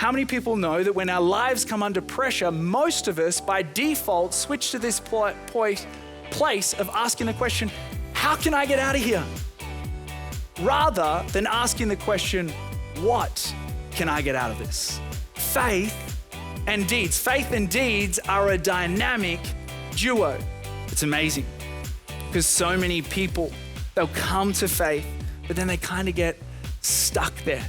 how many people know that when our lives come under pressure, most of us by default switch to this place of asking the question, how can I get out of here? Rather than asking the question, what can I get out of this? Faith and deeds. Faith and deeds are a dynamic duo. It's amazing because so many people, they'll come to faith, but then they kind of get stuck there.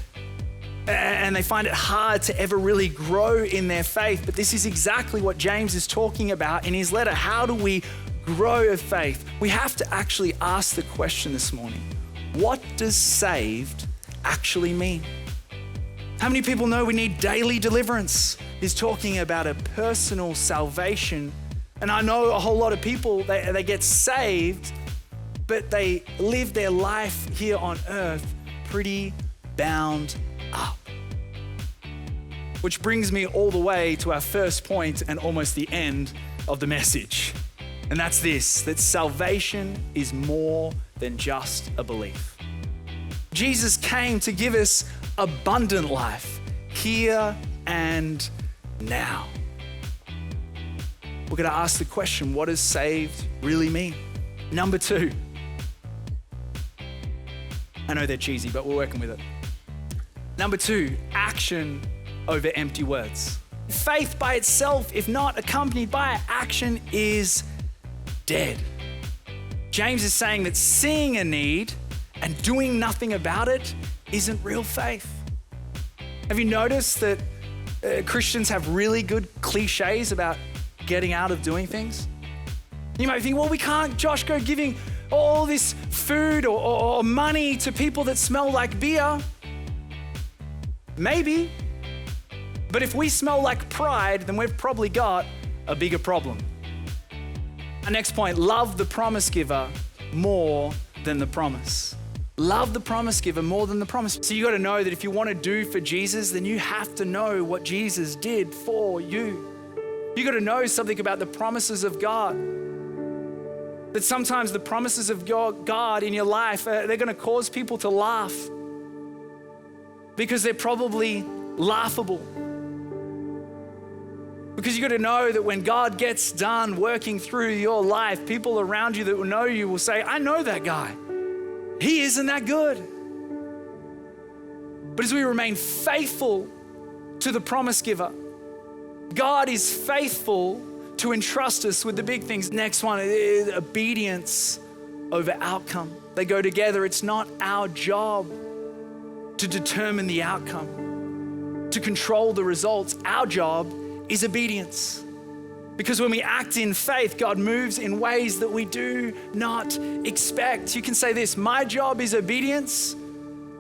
And they find it hard to ever really grow in their faith. But this is exactly what James is talking about in his letter. How do we grow in faith? We have to actually ask the question this morning, what does saved actually mean? How many people know we need daily deliverance? He's talking about a personal salvation. And I know a whole lot of people, they get saved, but they live their life here on earth pretty bound up. Which brings me all the way to our first point and almost the end of the message. And that's this, that salvation is more than just a belief. Jesus came to give us abundant life here and now. We're going to ask the question, what does saved really mean? Number 2. I know they're cheesy, but we're working with it. Number 2, action over empty words. Faith by itself, if not accompanied by action, is dead. James is saying that seeing a need and doing nothing about it isn't real faith. Have you noticed that Christians have really good cliches about getting out of doing things? You might think, well, we can't, Josh, go giving all this food or money to people that smell like beer. Maybe. But if we smell like pride, then we've probably got a bigger problem. Our next point, love the promise giver more than the promise. Love the promise giver more than the promise. So you got to know that if you want to do for Jesus, then you have to know what Jesus did for you. You got to know something about the promises of God. That sometimes the promises of God in your life, they're going to cause people to laugh because they're probably laughable. Because you got to know that when God gets done working through your life, people around you that will know you will say, I know that guy. He isn't that good. But as we remain faithful to the promise giver, God is faithful to entrust us with the big things. Next one is obedience over outcome. They go together. It's not our job to determine the outcome, to control the results. Our job is obedience. Because when we act in faith, God moves in ways that we do not expect. You can say this, my job is obedience.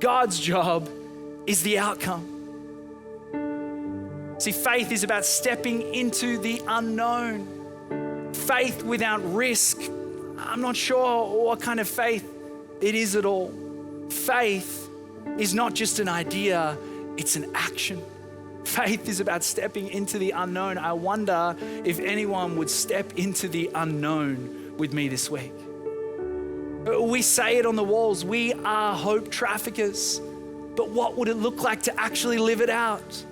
God's job is the outcome. See, faith is about stepping into the unknown. Faith without risk. I'm not sure what kind of faith it is at all. Faith is not just an idea, it's an action. Faith is about stepping into the unknown. I wonder if anyone would step into the unknown with me this week. We say it on the walls, we are hope traffickers. But what would it look like to actually live it out?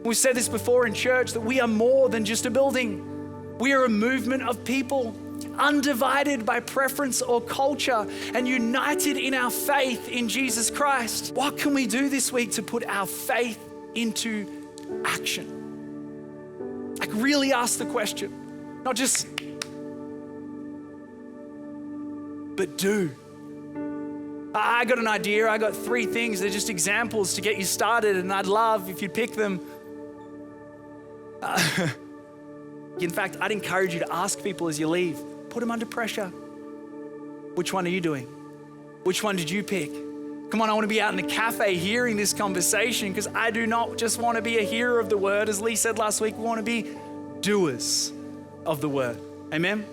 We've said this before in church, that we are more than just a building. We are a movement of people, undivided by preference or culture, and united in our faith in Jesus Christ. What can we do this week to put our faith into action? Like really ask the question, not just, but do. I got an idea. I got 3 things. They're just examples to get you started, and I'd love if you'd pick them. In fact, I'd encourage you to ask people as you leave, put them under pressure. Which one are you doing? Which one did you pick? Come on, I want to be out in the cafe hearing this conversation, because I do not just want to be a hearer of the word. As Lee said last week, we want to be doers of the word. Amen?